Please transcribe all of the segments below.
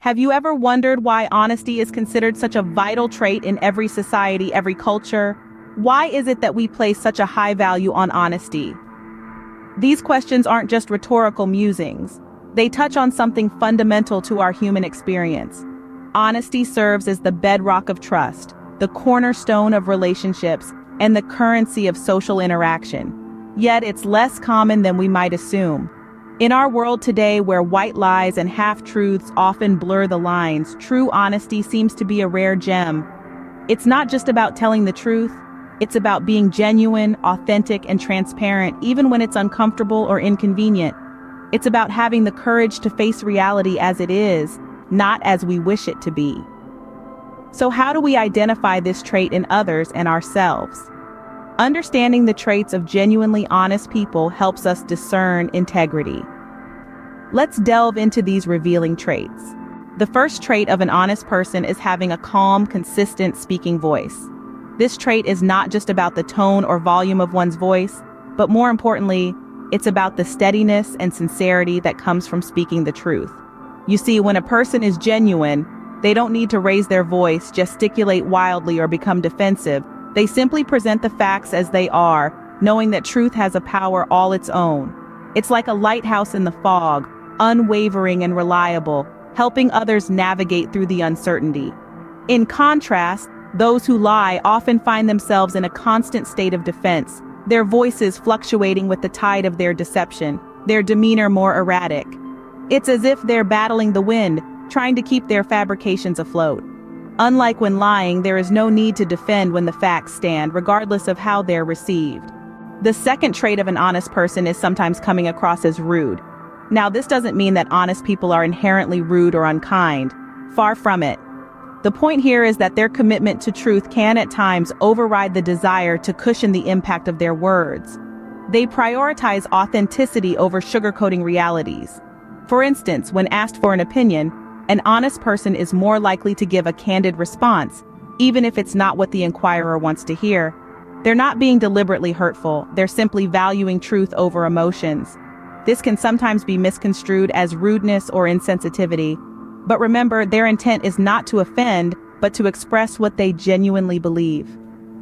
Have you ever wondered why honesty is considered such a vital trait in every society, every culture? Why is it that we place such a high value on honesty? These questions aren't just rhetorical musings. They touch on something fundamental to our human experience. Honesty serves as the bedrock of trust, the cornerstone of relationships, and the currency of social interaction. Yet it's less common than we might assume. In our world today, where white lies and half-truths often blur the lines, true honesty seems to be a rare gem. It's not just about telling the truth. It's about being genuine, authentic, and transparent, even when it's uncomfortable or inconvenient. It's about having the courage to face reality as it is, not as we wish it to be. So how do we identify this trait in others and ourselves? Understanding the traits of genuinely honest people helps us discern integrity. Let's delve into these revealing traits. The first trait of an honest person is having a calm, consistent speaking voice. This trait is not just about the tone or volume of one's voice, but more importantly, it's about the steadiness and sincerity that comes from speaking the truth. You see, when a person is genuine, they don't need to raise their voice, gesticulate wildly, or become defensive. They simply present the facts as they are, knowing that truth has a power all its own. It's like a lighthouse in the fog, unwavering and reliable, helping others navigate through the uncertainty. In contrast, those who lie often find themselves in a constant state of defense, their voices fluctuating with the tide of their deception, their demeanor more erratic. It's as if they're battling the wind, trying to keep their fabrications afloat. Unlike when lying, there is no need to defend when the facts stand, regardless of how they're received. The second trait of an honest person is sometimes coming across as rude. Now, this doesn't mean that honest people are inherently rude or unkind. Far from it. The point here is that their commitment to truth can at times override the desire to cushion the impact of their words. They prioritize authenticity over sugarcoating realities. For instance, when asked for an opinion, an honest person is more likely to give a candid response, even if it's not what the inquirer wants to hear. They're not being deliberately hurtful, they're simply valuing truth over emotions. This can sometimes be misconstrued as rudeness or insensitivity. But remember, their intent is not to offend, but to express what they genuinely believe.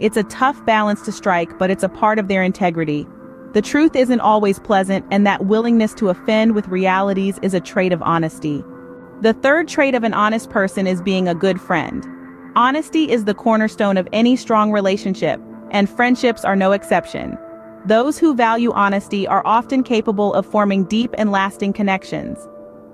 It's a tough balance to strike, but it's a part of their integrity. The truth isn't always pleasant, and that willingness to offend with realities is a trait of honesty. The third trait of an honest person is being a good friend. Honesty is the cornerstone of any strong relationship, and friendships are no exception. Those who value honesty are often capable of forming deep and lasting connections.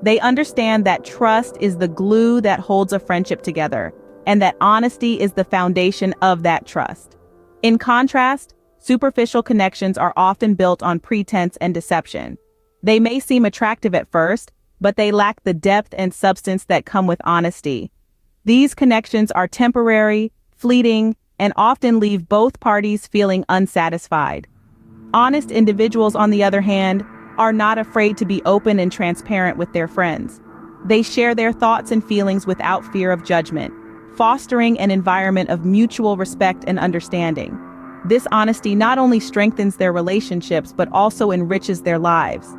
They understand that trust is the glue that holds a friendship together, and that honesty is the foundation of that trust. In contrast, superficial connections are often built on pretense and deception. They may seem attractive at first, but they lack the depth and substance that come with honesty. These connections are temporary, fleeting, and often leave both parties feeling unsatisfied. Honest individuals, on the other hand, are not afraid to be open and transparent with their friends. They share their thoughts and feelings without fear of judgment, fostering an environment of mutual respect and understanding. This honesty not only strengthens their relationships, but also enriches their lives.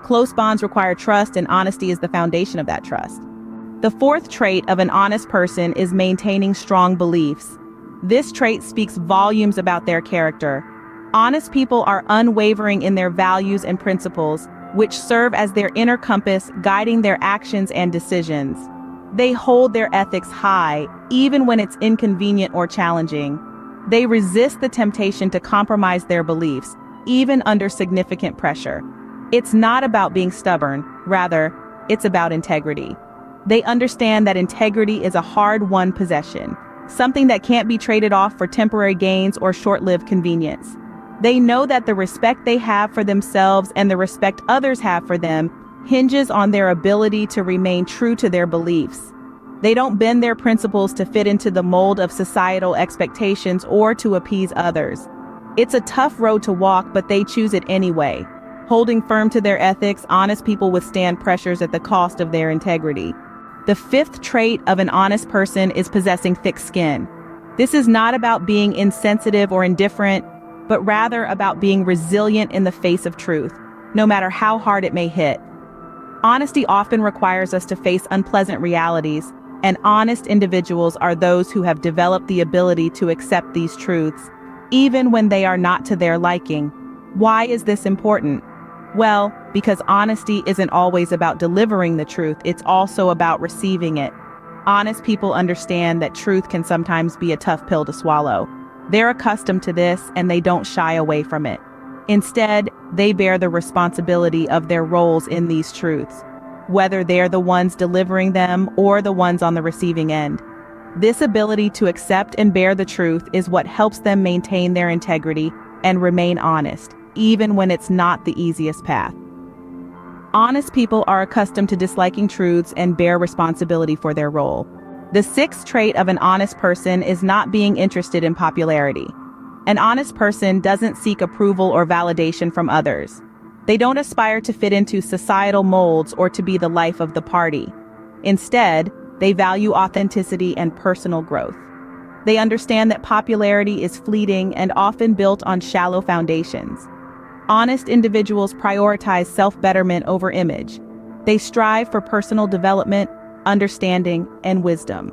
Close bonds require trust, and honesty is the foundation of that trust. The fourth trait of an honest person is maintaining strong beliefs. This trait speaks volumes about their character. Honest people are unwavering in their values and principles, which serve as their inner compass, guiding their actions and decisions. They hold their ethics high, even when it's inconvenient or challenging. They resist the temptation to compromise their beliefs, even under significant pressure. It's not about being stubborn, rather, it's about integrity. They understand that integrity is a hard-won possession, something that can't be traded off for temporary gains or short-lived convenience. They know that the respect they have for themselves and the respect others have for them hinges on their ability to remain true to their beliefs. They don't bend their principles to fit into the mold of societal expectations or to appease others. It's a tough road to walk, but they choose it anyway. Holding firm to their ethics, honest people withstand pressures at the cost of their integrity. The fifth trait of an honest person is possessing thick skin. This is not about being insensitive or indifferent, but rather about being resilient in the face of truth, no matter how hard it may hit. Honesty often requires us to face unpleasant realities, and honest individuals are those who have developed the ability to accept these truths, even when they are not to their liking. Why is this important? Well, because honesty isn't always about delivering the truth, it's also about receiving it. Honest people understand that truth can sometimes be a tough pill to swallow. They're accustomed to this and they don't shy away from it. Instead, they bear the responsibility of their roles in these truths, whether they're the ones delivering them or the ones on the receiving end. This ability to accept and bear the truth is what helps them maintain their integrity and remain honest, even when it's not the easiest path. Honest people are accustomed to disliking truths and bear responsibility for their role. The sixth trait of an honest person is not being interested in popularity. An honest person doesn't seek approval or validation from others. They don't aspire to fit into societal molds or to be the life of the party. Instead, they value authenticity and personal growth. They understand that popularity is fleeting and often built on shallow foundations. Honest individuals prioritize self-betterment over image. They strive for personal development, understanding, and wisdom.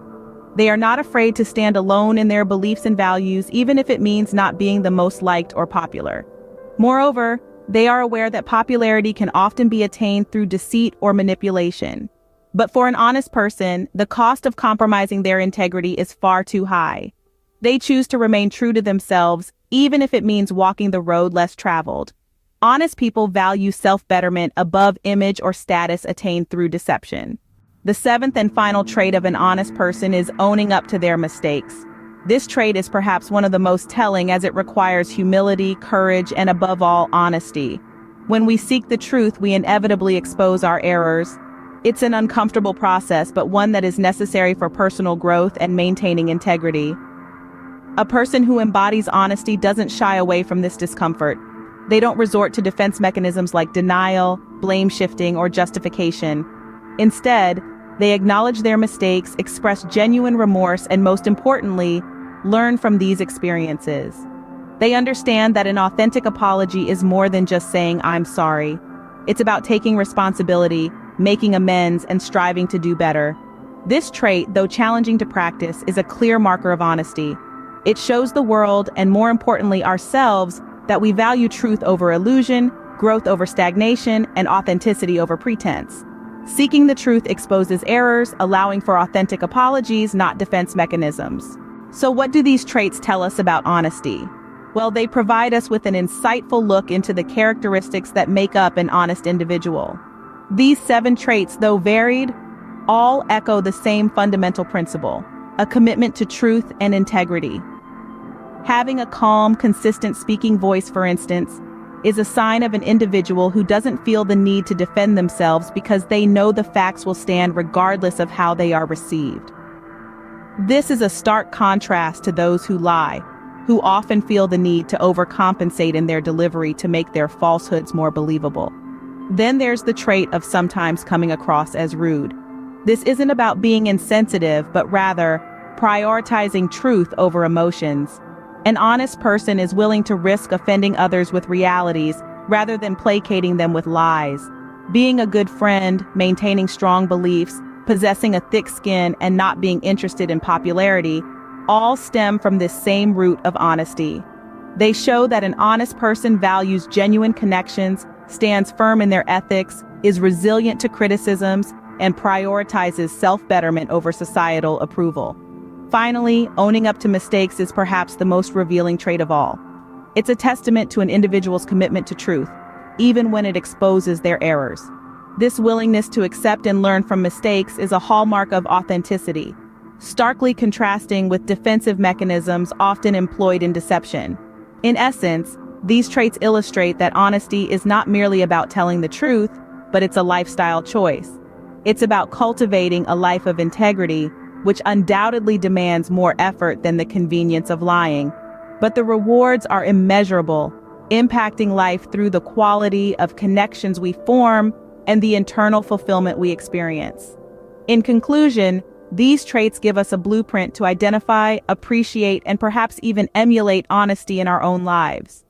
They are not afraid to stand alone in their beliefs and values, even if it means not being the most liked or popular. Moreover, they are aware that popularity can often be attained through deceit or manipulation. But for an honest person, the cost of compromising their integrity is far too high. They choose to remain true to themselves, even if it means walking the road less traveled. Honest people value self-betterment above image or status attained through deception. The seventh and final trait of an honest person is owning up to their mistakes. This trait is perhaps one of the most telling as it requires humility, courage, and above all, honesty. When we seek the truth, we inevitably expose our errors. It's an uncomfortable process, but one that is necessary for personal growth and maintaining integrity. A person who embodies honesty doesn't shy away from this discomfort. They don't resort to defense mechanisms like denial, blame shifting, or justification. Instead, they acknowledge their mistakes, express genuine remorse, and most importantly, learn from these experiences. They understand that an authentic apology is more than just saying, "I'm sorry." It's about taking responsibility, making amends, and striving to do better. This trait, though challenging to practice, is a clear marker of honesty. It shows the world, and more importantly ourselves, that we value truth over illusion, growth over stagnation, and authenticity over pretense. Seeking the truth exposes errors, allowing for authentic apologies, not defense mechanisms. So what do these traits tell us about honesty? Well, they provide us with an insightful look into the characteristics that make up an honest individual. These 7 traits, though varied, all echo the same fundamental principle: a commitment to truth and integrity. Having a calm, consistent speaking voice, for instance, is a sign of an individual who doesn't feel the need to defend themselves because they know the facts will stand regardless of how they are received. This is a stark contrast to those who lie, who often feel the need to overcompensate in their delivery to make their falsehoods more believable. Then there's the trait of sometimes coming across as rude. This isn't about being insensitive, but rather prioritizing truth over emotions. An honest person is willing to risk offending others with realities rather than placating them with lies. Being a good friend, maintaining strong beliefs, possessing a thick skin, and not being interested in popularity all stem from this same root of honesty. They show that an honest person values genuine connections, stands firm in their ethics, is resilient to criticisms, and prioritizes self-betterment over societal approval. Finally, owning up to mistakes is perhaps the most revealing trait of all. It's a testament to an individual's commitment to truth, even when it exposes their errors. This willingness to accept and learn from mistakes is a hallmark of authenticity, starkly contrasting with defensive mechanisms often employed in deception. In essence, these traits illustrate that honesty is not merely about telling the truth, but it's a lifestyle choice. It's about cultivating a life of integrity, which undoubtedly demands more effort than the convenience of lying. But the rewards are immeasurable, impacting life through the quality of connections we form and the internal fulfillment we experience. In conclusion, these traits give us a blueprint to identify, appreciate, and perhaps even emulate honesty in our own lives.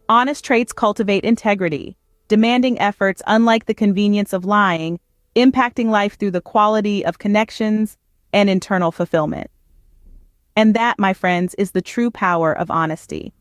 Honest traits cultivate integrity. demanding efforts unlike the convenience of lying, impacting life through the quality of connections and internal fulfillment. And that, my friends, is the true power of honesty.